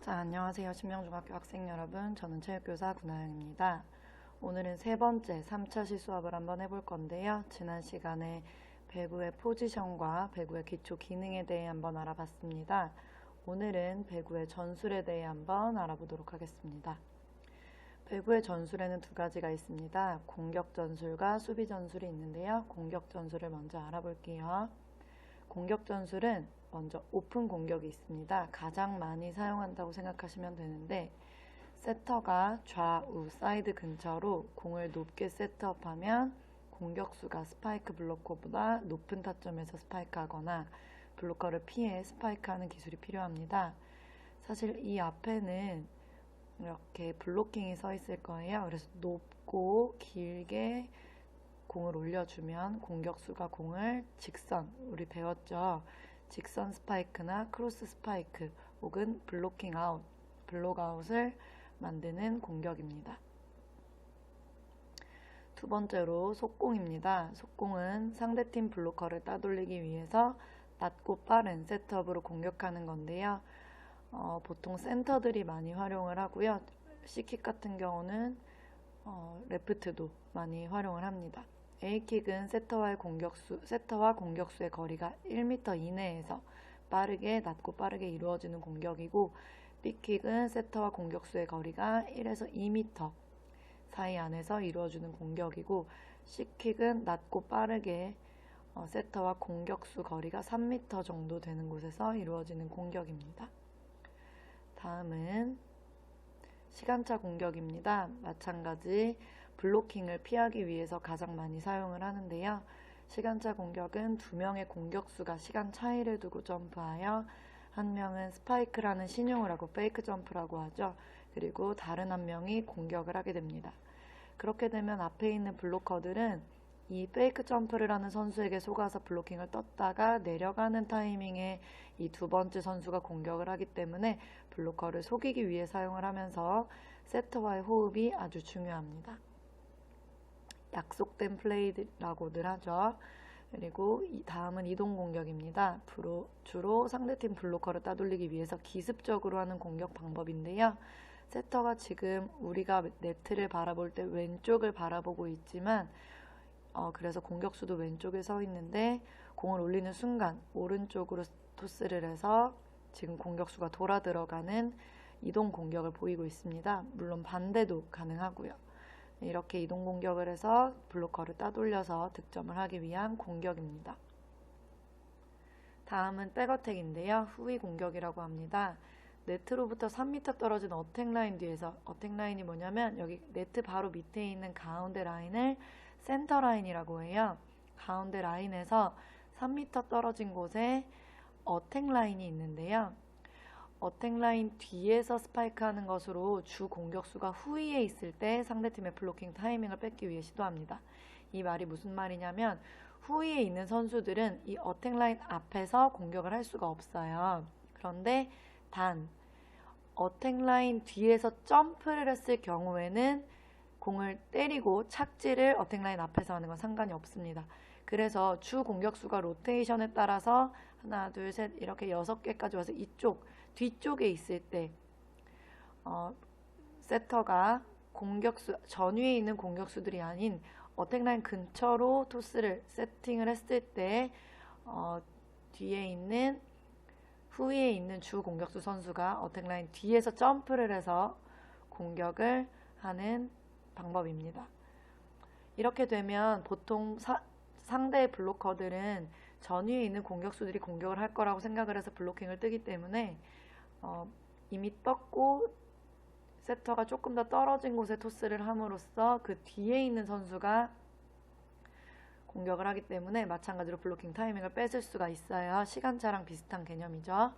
자, 안녕하세요. 신명중학교 학생 여러분. 저는 체육교사 구나영입니다. 오늘은 세 번째 3차 시수업을 한번 해볼 건데요. 지난 시간에 배구의 포지션과 배구의 기초 기능에 대해 한번 알아봤습니다. 오늘은 배구의 전술에 대해 한번 알아보도록 하겠습니다. 배구의 전술에는 두 가지가 있습니다. 공격 전술과 수비 전술이 있는데요. 공격 전술을 먼저 알아볼게요. 공격 전술은 먼저 오픈 공격이 있습니다. 가장 많이 사용한다고 생각하시면 되는데, 세터가 좌우 사이드 근처로 공을 높게 세트업하면 공격수가 스파이크 블로커보다 높은 타점에서 스파이크하거나 블로커를 피해 스파이크하는 기술이 필요합니다. 사실 이 앞에는 이렇게 블로킹이 서 있을 거예요. 그래서 높고 길게 공을 올려주면 공격수가 공을 직선, 우리 배웠죠? 직선 스파이크나 크로스 스파이크 혹은 블로킹 아웃, 블록 아웃을 만드는 공격입니다. 두 번째로 속공입니다. 속공은 상대팀 블로커를 따돌리기 위해서 낮고 빠른 셋업으로 공격하는 건데요. 보통 센터들이 많이 활용을 하고요. C킥 같은 경우는 레프트도 많이 활용을 합니다. A킥은 세터와 공격수의 거리가 1m 이내에서 낮고 빠르게 이루어지는 공격이고, B킥은 세터와 공격수의 거리가 1에서 2m 사이 안에서 이루어지는 공격이고, C킥은 낮고 빠르게 세터와 공격수 거리가 3m 정도 되는 곳에서 이루어지는 공격입니다. 다음은 시간차 공격입니다. 마찬가지 블로킹을 피하기 위해서 가장 많이 사용을 하는데요. 시간차 공격은 두 명의 공격수가 시간 차이를 두고 점프하여 한 명은 스파이크라는 신용을 하고 페이크 점프라고 하죠. 그리고 다른 한 명이 공격을 하게 됩니다. 그렇게 되면 앞에 있는 블로커들은 이 페이크 점프를 하는 선수에게 속아서 블로킹을 떴다가 내려가는 타이밍에 이 두 번째 선수가 공격을 하기 때문에 블로커를 속이기 위해 사용을 하면서 세터와의 호흡이 아주 중요합니다. 약속된 플레이라고들 하죠. 그리고 다음은 이동 공격입니다. 주로 상대팀 블로커를 따돌리기 위해서 기습적으로 하는 공격 방법인데요. 세터가 지금 우리가 네트를 바라볼 때 왼쪽을 바라보고 있지만 그래서 공격수도 왼쪽에 서 있는데, 공을 올리는 순간 오른쪽으로 토스를 해서 지금 공격수가 돌아 들어가는 이동 공격을 보이고 있습니다. 물론 반대도 가능하고요. 이렇게 이동 공격을 해서 블로커를 따돌려서 득점을 하기 위한 공격입니다. 다음은 백어택인데요. 후위 공격이라고 합니다. 네트로부터 3m 떨어진 어택 라인 뒤에서, 어택 라인이 뭐냐면 여기 네트 바로 밑에 있는 가운데 라인을 센터 라인이라고 해요. 가운데 라인에서 3m 떨어진 곳에 어택 라인이 있는데요. 어택 라인 뒤에서 스파이크 하는 것으로 주 공격수가 후위에 있을 때 상대팀의 블로킹 타이밍을 뺏기 위해 시도합니다. 이 말이 무슨 말이냐면, 후위에 있는 선수들은 이 어택 라인 앞에서 공격을 할 수가 없어요. 그런데 단 어택 라인 뒤에서 점프를 했을 경우에는 공을 때리고 착지를 어택 라인 앞에서 하는 건 상관이 없습니다. 그래서 주 공격수가 로테이션에 따라서 하나, 둘, 셋 이렇게 6개까지 와서 뒤쪽에 있을 때 세터가 공격수 전위에 있는 공격수들이 아닌 어택 라인 근처로 토스를 세팅을 했을 때 뒤에 있는 후위에 있는 주 공격수 선수가 어택 라인 뒤에서 점프를 해서 공격을 하는 방법입니다. 이렇게 되면 보통 상대 블로커들은 전위에 있는 공격수들이 공격을 할 거라고 생각을 해서 블로킹을 뜨기 때문에 이미 떴고 세터가 조금 더 떨어진 곳에 토스를 함으로써 그 뒤에 있는 선수가 공격을 하기 때문에 마찬가지로 블로킹 타이밍을 뺏을 수가 있어요. 시간차랑 비슷한 개념이죠.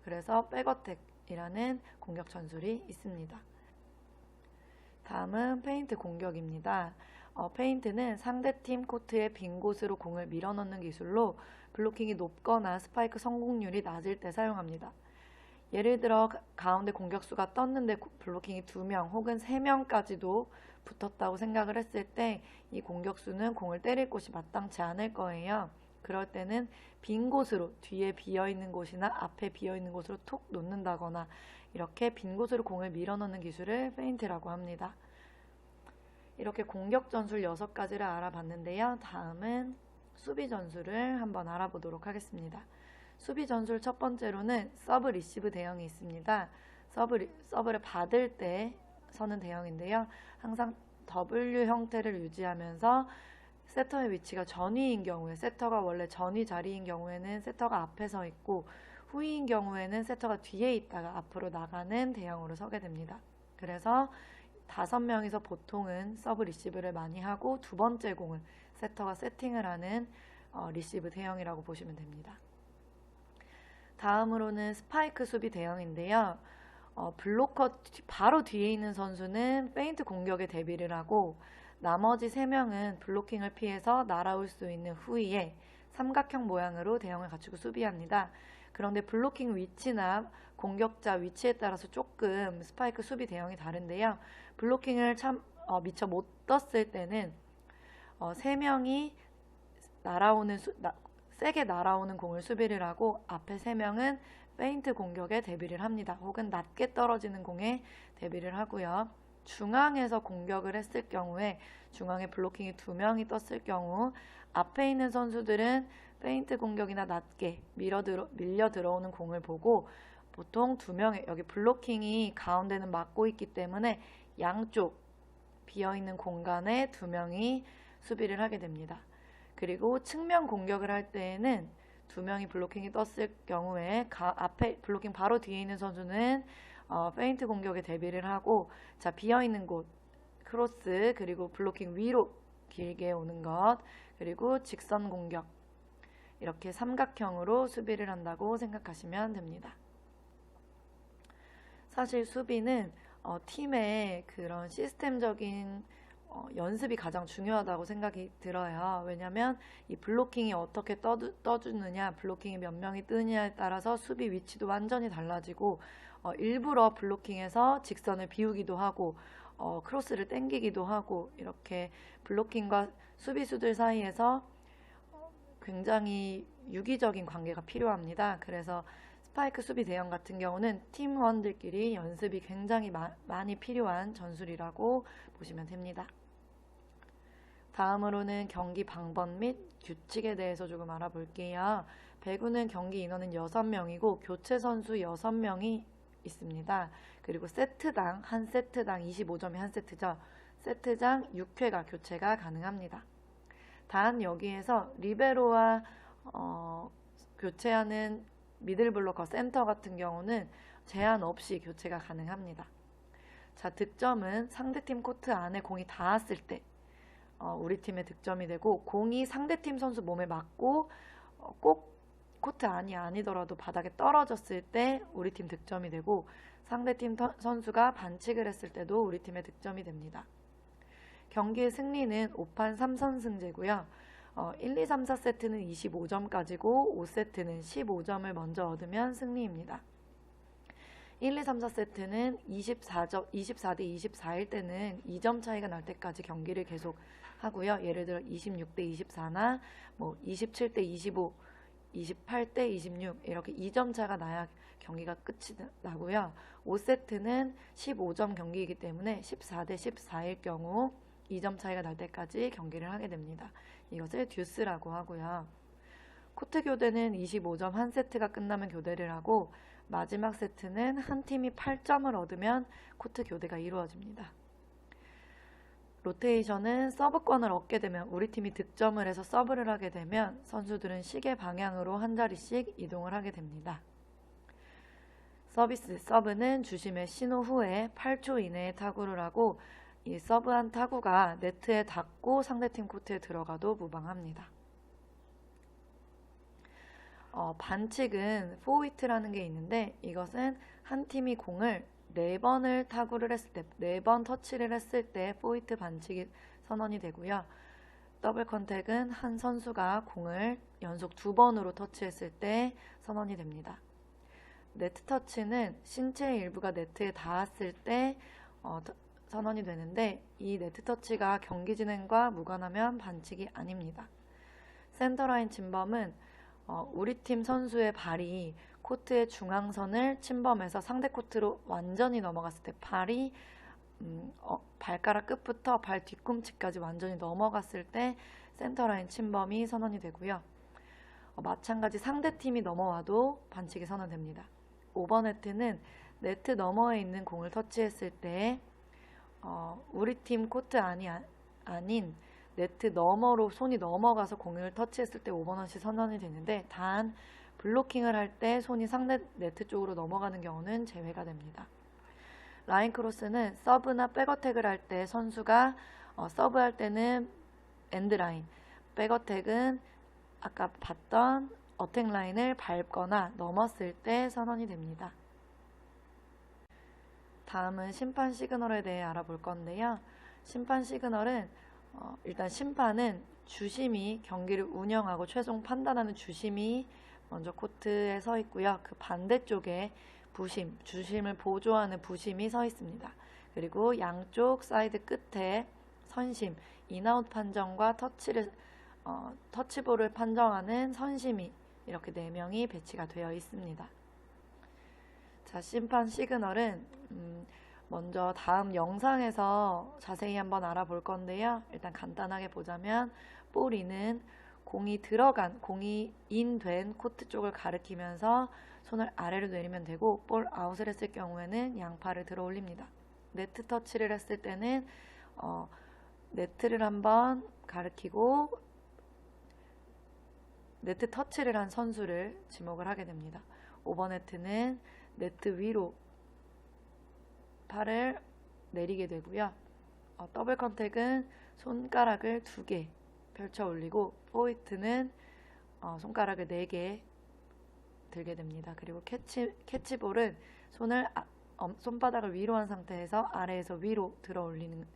그래서 백어택이라는 공격 전술이 있습니다. 다음은 페인트 공격입니다. 페인트는 상대팀 코트의 빈 곳으로 공을 밀어넣는 기술로 블로킹이 높거나 스파이크 성공률이 낮을 때 사용합니다. 예를 들어 가운데 공격수가 떴는데 블로킹이 2명 혹은 3명까지도 붙었다고 생각을 했을 때 이 공격수는 공을 때릴 곳이 마땅치 않을 거예요. 그럴 때는 빈 곳으로, 뒤에 비어있는 곳이나 앞에 비어있는 곳으로 톡 놓는다거나 이렇게 빈 곳으로 공을 밀어넣는 기술을 페인트라고 합니다. 이렇게 공격 전술 6가지를 알아봤는데요. 다음은 수비 전술을 한번 알아보도록 하겠습니다. 수비 전술 첫 번째로는 서브 리시브 대형이 있습니다. 서브를 받을 때 서는 대형인데요. 항상 W 형태를 유지하면서 세터의 위치가 전위인 경우에, 세터가 원래 전위 자리인 경우에는 세터가 앞에 서 있고 후위인 경우에는 세터가 뒤에 있다가 앞으로 나가는 대형으로 서게 됩니다. 그래서 5명이서 보통은 서브 리시브를 많이 하고 두 번째 공을 세터가 세팅을 하는 리시브 대형이라고 보시면 됩니다. 다음으로는 스파이크 수비 대형인데요. 블로커 바로 뒤에 있는 선수는 페인트 공격에 대비를 하고 나머지 3명은 블로킹을 피해서 날아올 수 있는 후위에 삼각형 모양으로 대형을 갖추고 수비합니다. 그런데 블로킹 위치나 공격자 위치에 따라서 조금 스파이크 수비 대형이 다른데요. 블로킹을 미처 못 떴을 때는 3명이 세게 날아오는 공을 수비를 하고 앞에 3명은 페인트 공격에 대비를 합니다. 혹은 낮게 떨어지는 공에 대비를 하고요. 중앙에서 공격을 했을 경우에 중앙에 블로킹이 2명이 떴을 경우 앞에 있는 선수들은 페인트 공격이나 낮게 밀려 들어오는 공을 보고 보통 2명의 여기 블로킹이 가운데는 막고 있기 때문에 양쪽 비어있는 공간에 2명이 수비를 하게 됩니다. 그리고 측면 공격을 할 때에는 2명이 블로킹이 떴을 경우에 앞에 블로킹 바로 뒤에 있는 선수는 페인트 공격에 대비를 하고 자 비어있는 곳 크로스 그리고 블로킹 위로 길게 오는 것 그리고 직선 공격 이렇게 삼각형으로 수비를 한다고 생각하시면 됩니다. 사실 수비는 팀의 그런 시스템적인 연습이 가장 중요하다고 생각이 들어요. 왜냐하면 이 블로킹이 어떻게 떠주느냐, 블로킹이 몇 명이 뜨느냐에 따라서 수비 위치도 완전히 달라지고 일부러 블로킹에서 직선을 비우기도 하고 크로스를 땡기기도 하고 이렇게 블로킹과 수비수들 사이에서 굉장히 유기적인 관계가 필요합니다. 그래서 스파이크 수비 대형 같은 경우는 팀원들끼리 연습이 굉장히 많이 필요한 전술이라고 보시면 됩니다. 다음으로는 경기 방법 및 규칙에 대해서 조금 알아볼게요. 배구는 경기 인원은 6명이고 교체 선수 6명이 있습니다. 그리고 한 세트당 25점이 한 세트죠. 세트당 6회가 교체가 가능합니다. 단 여기에서 리베로와 교체하는 미들블로커 센터 같은 경우는 제한 없이 교체가 가능합니다. 자, 득점은 상대팀 코트 안에 공이 닿았을 때 우리 팀의 득점이 되고 공이 상대팀 선수 몸에 맞고 꼭 코트 안이 아니더라도 바닥에 떨어졌을 때 우리 팀 득점이 되고 상대팀 선수가 반칙을 했을 때도 우리 팀의 득점이 됩니다. 경기의 승리는 5판 3선승제고요. 1, 2, 3, 4세트는 25점까지고 5세트는 15점을 먼저 얻으면 승리입니다. 1, 2, 3, 4세트는 24대 24일 때는 2점 차이가 날 때까지 경기를 계속 하고요. 예를 들어 26대 24나 27대 25, 28대 26 이렇게 2점 차가 나야 경기가 끝이 나고요. 5세트는 15점 경기이기 때문에 14대 14일 경우 2점 차이가 날 때까지 경기를 하게 됩니다. 이것을 듀스라고 하고요. 코트 교대는 25점 한 세트가 끝나면 교대를 하고 마지막 세트는 한 팀이 8점을 얻으면 코트 교대가 이루어집니다. 로테이션은 서브권을 얻게 되면 우리 팀이 득점을 해서 서브를 하게 되면 선수들은 시계 방향으로 한 자리씩 이동을 하게 됩니다. 서브는 주심의 신호 후에 8초 이내에 타구를 하고 이 서브한 타구가 네트에 닿고 상대팀 코트에 들어가도 무방합니다. 반칙은 포위트라는 게 있는데 이것은 한 팀이 공을 4번을 타구를 했을 때 4번 터치를 했을 때 포위트 반칙이 선언이 되고요. 더블 컨택은 한 선수가 공을 연속 2번으로 터치했을 때 선언이 됩니다. 네트 터치는 신체의 일부가 네트에 닿았을 때 선언이 되는데 이 네트 터치가 경기 진행과 무관하면 반칙이 아닙니다. 센터라인 침범은 우리 팀 선수의 발이 코트의 중앙선을 침범해서 상대 코트로 완전히 넘어갔을 때 발이 발가락 끝부터 발 뒤꿈치까지 완전히 넘어갔을 때 센터라인 침범이 선언이 되고요. 마찬가지 상대팀이 넘어와도 반칙이 선언됩니다. 오버네트는 네트 너머에 있는 공을 터치했을 때 우리 팀 코트 아닌 네트 너머로 손이 넘어가서 공을 터치했을 때 오버넷이 선언이 되는데 단 블로킹을 할 때 손이 상대 네트 쪽으로 넘어가는 경우는 제외가 됩니다. 라인 크로스는 서브나 백어택을 할 때 선수가 서브할 때는 엔드라인, 백어택은 아까 봤던 어택 라인을 밟거나 넘었을 때 선언이 됩니다. 다음은 심판 시그널에 대해 알아볼 건데요. 심판 시그널은 일단 심판은 주심이 경기를 운영하고 최종 판단하는 주심이 먼저 코트에 서 있고요. 그 반대쪽에 부심, 주심을 보조하는 부심이 서 있습니다. 그리고 양쪽 사이드 끝에 선심, 인아웃 판정과 터치볼을 판정하는 선심이 이렇게 4명이 배치가 되어 있습니다. 자, 심판 시그널은 먼저 다음 영상에서 자세히 한번 알아볼 건데요. 일단 간단하게 보자면 볼인은 공이 인된 코트 쪽을 가리키면서 손을 아래로 내리면 되고 볼 아웃을 했을 경우에는 양팔을 들어 올립니다. 네트 터치를 했을 때는 네트를 한번 가리키고 네트 터치를 한 선수를 지목을 하게 됩니다. 오버네트는 네트 위로 팔을 내리게 되고요. 더블 컨택은 손가락을 2개 펼쳐 올리고 포이트는 손가락을 4개 들게 됩니다. 그리고 캐치볼은 손바닥을 위로 한 상태에서 아래에서 위로 들어 올리는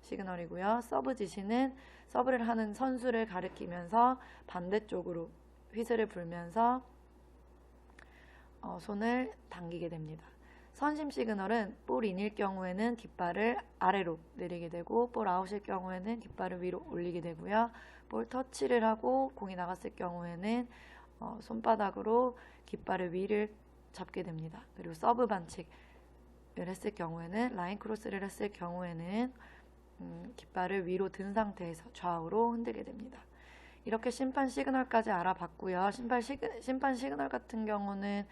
시그널이고요. 서브 지시는 서브를 하는 선수를 가리키면서 반대쪽으로 휘슬을 불면서 손을 당기게 됩니다. 선심 시그널은 볼 인일 경우에는 깃발을 아래로 내리게 되고 볼 아웃일 경우에는 깃발을 위로 올리게 되고요. 볼 터치를 하고 공이 나갔을 경우에는 손바닥으로 깃발을 위를 잡게 됩니다. 그리고 서브 반칙을 했을 경우에는 라인 크로스를 했을 경우에는 깃발을 위로 든 상태에서 좌우로 흔들게 됩니다. 이렇게 심판 시그널까지 알아봤고요. 심판 시그널 같은 경우는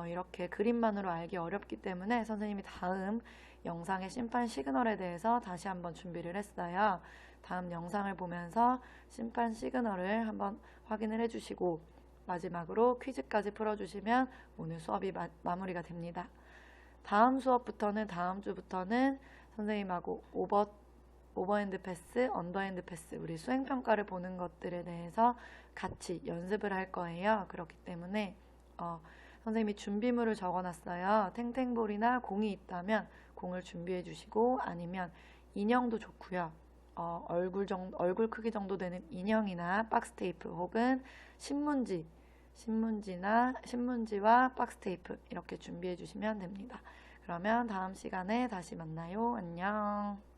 이렇게 그림만으로 알기 어렵기 때문에 선생님이 다음 영상의 심판 시그널에 대해서 다시 한번 준비를 했어요. 다음 영상을 보면서 심판 시그널을 한번 확인을 해주시고 마지막으로 퀴즈까지 풀어주시면 오늘 수업이 마무리가 됩니다. 다음 주부터는 선생님하고 오버핸드 패스, 언더핸드 패스, 우리 수행평가를 보는 것들에 대해서 같이 연습을 할 거예요. 그렇기 때문에 선생님이 준비물을 적어놨어요. 탱탱볼이나 공이 있다면 공을 준비해 주시고 아니면 인형도 좋고요. 얼굴 크기 정도 되는 인형이나 박스테이프 혹은 신문지와 박스테이프 이렇게 준비해 주시면 됩니다. 그러면 다음 시간에 다시 만나요. 안녕.